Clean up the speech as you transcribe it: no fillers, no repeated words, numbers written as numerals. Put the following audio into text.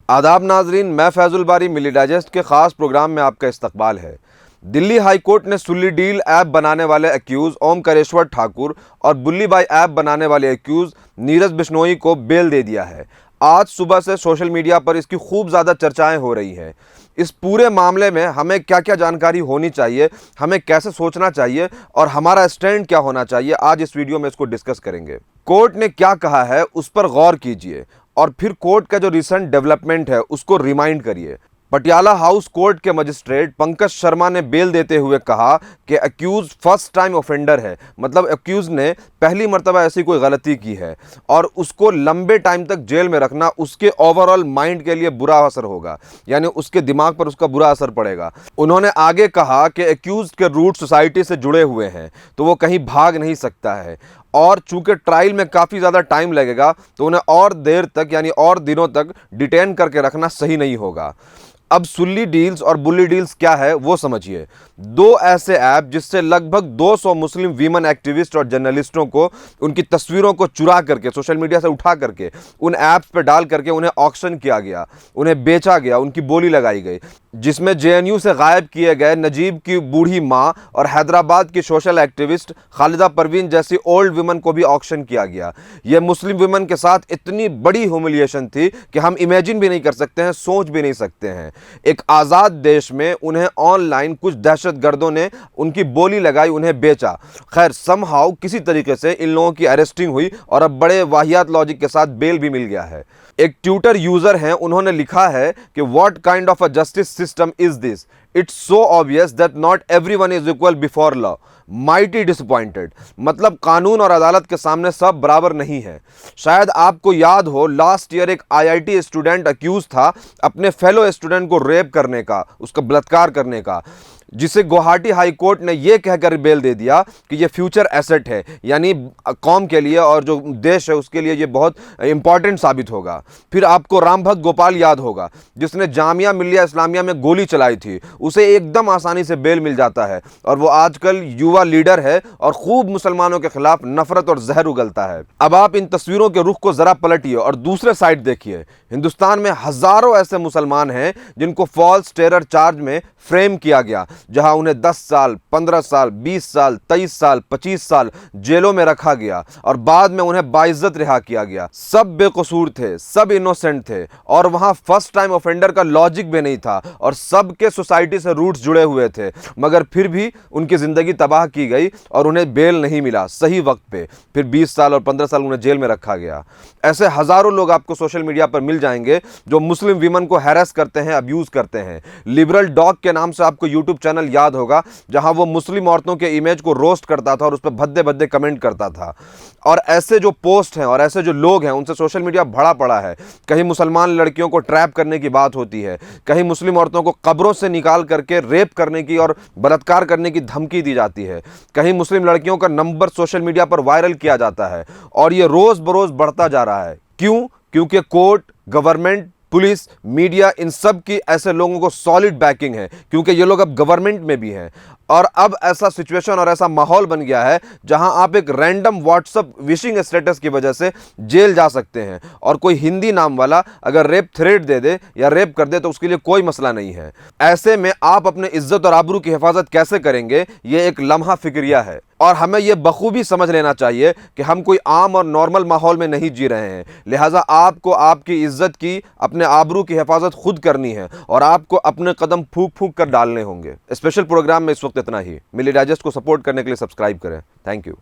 आदाब नाजरीन, मैं फैजुल बारी मिली डाइजेस्ट के ख़ास प्रोग्राम में आपका इस्तकबाल है। दिल्ली हाई कोर्ट ने सुल्ली डील ऐप बनाने वाले एक्यूज़ ओमकारेश्वर ठाकुर और बुल्ली बाई ऐप बनाने वाले एक्यूज़ नीरज बिश्नोई को बेल दे दिया है। आज सुबह से सोशल मीडिया पर इसकी खूब ज़्यादा चर्चाएं हो रही हैं। इस पूरे मामले में हमें क्या क्या जानकारी होनी चाहिए, हमें कैसे सोचना चाहिए और हमारा स्टैंड क्या होना चाहिए, आज इस वीडियो में इसको डिस्कस करेंगे। कोर्ट ने क्या कहा है उस पर गौर कीजिए और फिर कोर्ट का जो रिसेंट डेवलपमेंट है उसको रिमाइंड करिए। पटियाला हाउस कोर्ट के मजिस्ट्रेट पंकज शर्मा ने बेल देते हुए कहा कि एक्यूज फर्स्ट टाइम ऑफेंडर है, मतलब एक्यूज ने पहली मर्तबा ऐसी कोई गलती की है और उसको लंबे टाइम तक जेल में रखना उसके ओवरऑल माइंड के लिए बुरा असर होगा, यानी उसके दिमाग पर उसका बुरा असर पड़ेगा। उन्होंने आगे कहा कि एक्यूज के रूट सोसाइटी से जुड़े हुए हैं तो वो कहीं भाग नहीं सकता है और चूंकि ट्रायल में काफ़ी ज़्यादा टाइम लगेगा तो उन्हें और देर तक यानी और दिनों तक डिटेन करके रखना सही नहीं होगा। अब सुल्ली डील्स और बुल्ली डील्स क्या है वो समझिए। दो ऐसे ऐप जिससे लगभग 200 मुस्लिम वीमन एक्टिविस्ट और जर्नलिस्टों को उनकी तस्वीरों को चुरा करके सोशल मीडिया से उठा करके उन ऐप्स पर डाल करके उन्हें ऑक्शन किया गया, उन्हें बेचा गया, उनकी बोली लगाई गई, जिसमें जेएनयू से गायब किए गए नजीब की बूढ़ी माँ और हैदराबाद की सोशल एक्टिविस्ट खालिदा परवीन जैसी ओल्ड विमन को भी ऑक्शन किया गया। यह मुस्लिम विमन के साथ इतनी बड़ी ह्यूमिलिएशन थी कि हम इमेजिन भी नहीं कर सकते हैं, सोच भी नहीं सकते हैं। एक आज़ाद देश में उन्हें ऑनलाइन कुछ दहशतगर्दों ने उनकी बोली लगाई, उन्हें बेचा। खैर समहाउ किसी तरीके से इन लोगों की अरेस्टिंग हुई और अब बड़े वाहियात लॉजिक के साथ बेल भी मिल गया है। एक ट्विटर यूजर हैं, उन्होंने लिखा है कि what kind of a justice system is this, it's so obvious that not everyone is equal before law, mighty disappointed. मतलब कानून और अदालत के सामने सब बराबर नहीं है। शायद आपको याद हो लास्ट ईयर एक आईआईटी स्टूडेंट अक्यूज था अपने फेलो स्टूडेंट को रेप करने का, उसका बलात्कार करने का, जिसे गुवाहाटी हाई कोर्ट ने यह कहकर बेल दे दिया कि यह फ्यूचर एसेट है, यानी कौम के लिए और जो देश है उसके लिए यह बहुत इंपॉर्टेंट साबित होगा। फिर आपको राम भक्त गोपाल याद होगा जिसने जामिया मिल्लिया इस्लामिया में गोली चलाई थी, उसे एकदम आसानी से बेल मिल जाता है और वो आजकल युवा लीडर है और खूब मुसलमानों के खिलाफ नफरत और जहर उगलता है। अब आप इन तस्वीरों के रुख को जरा पलटिए और दूसरे साइड देखिए। हिंदुस्तान में हजारों ऐसे मुसलमान हैं जिनको फॉल्स टेरर चार्ज में फ्रेम किया गया, जहां उन्हें 10 साल, 15 साल, 20 साल, 23 साल, 25 साल जेलों में रखा गया और बाद में उन्हें बाइज्जत रिहा किया गया। सब बेकसूर थे, सब इनोसेंट थे और वहां फर्स्ट टाइम ऑफेंडर का लॉजिक भी नहीं था और सबके सोसाइटी से रूट्स जुड़े हुए थे, मगर फिर भी उनकी जिंदगी तबाह की गई और उन्हें बेल नहीं मिला सही वक्त पे। फिर 20 साल और 15 साल उन्हें जेल में रखा गया। ऐसे हजारों लोग आपको सोशल मीडिया पर मिल जाएंगे जो मुस्लिम वीमन को हैरेस करते हैं, अब्यूज करते हैं। लिबरल डॉग के नाम से आपको यूट्यूब चैनल याद होगा जहां वो मुस्लिम औरतों के इमेज को रोस्ट करता था और उस पर भद्दे भद्दे कमेंट करता था। और ऐसे जो पोस्ट हैं और ऐसे जो लोग हैं उनसे सोशल मीडिया भरा पड़ा है। कहीं मुसलमान लड़कियों को ट्रैप करने की बात होती है, कहीं मुस्लिम औरतों को कब्रों से निकाल करके रेप करने की और बलात्कार करने की धमकी दी जाती है, कहीं मुस्लिम लड़कियों का नंबर सोशल मीडिया पर वायरल किया जाता है और यह रोज बरोज बढ़ता जा रहा है। क्यों? क्योंकि कोर्ट, गवर्नमेंट, पुलिस, मीडिया, इन सब की ऐसे लोगों को सॉलिड बैकिंग है, क्योंकि ये लोग अब गवर्नमेंट में भी हैं। और अब ऐसा सिचुएशन और ऐसा माहौल बन गया है जहां आप एक रैंडम व्हाट्सएप विशिंग स्टेटस की वजह से जेल जा सकते हैं और कोई हिंदी नाम वाला अगर रेप थ्रेट दे दे या रेप कर दे तो उसके लिए कोई मसला नहीं है। ऐसे में आप अपने इज्जत और आबरू की हिफाजत कैसे करेंगे, ये एक लम्हा फिक्रिया है और हमें यह बखूबी समझ लेना चाहिए कि हम कोई आम और नॉर्मल माहौल में नहीं जी रहे हैं। लिहाजा आपको आपकी इज्जत की, अपने आबरू की हिफाजत खुद करनी है और आपको अपने कदम फूंक फूंक कर डालने होंगे। स्पेशल प्रोग्राम में इस वक्त इतना ही। मिली डाइजेस्ट को सपोर्ट करने के लिए सब्सक्राइब करें। Thank you.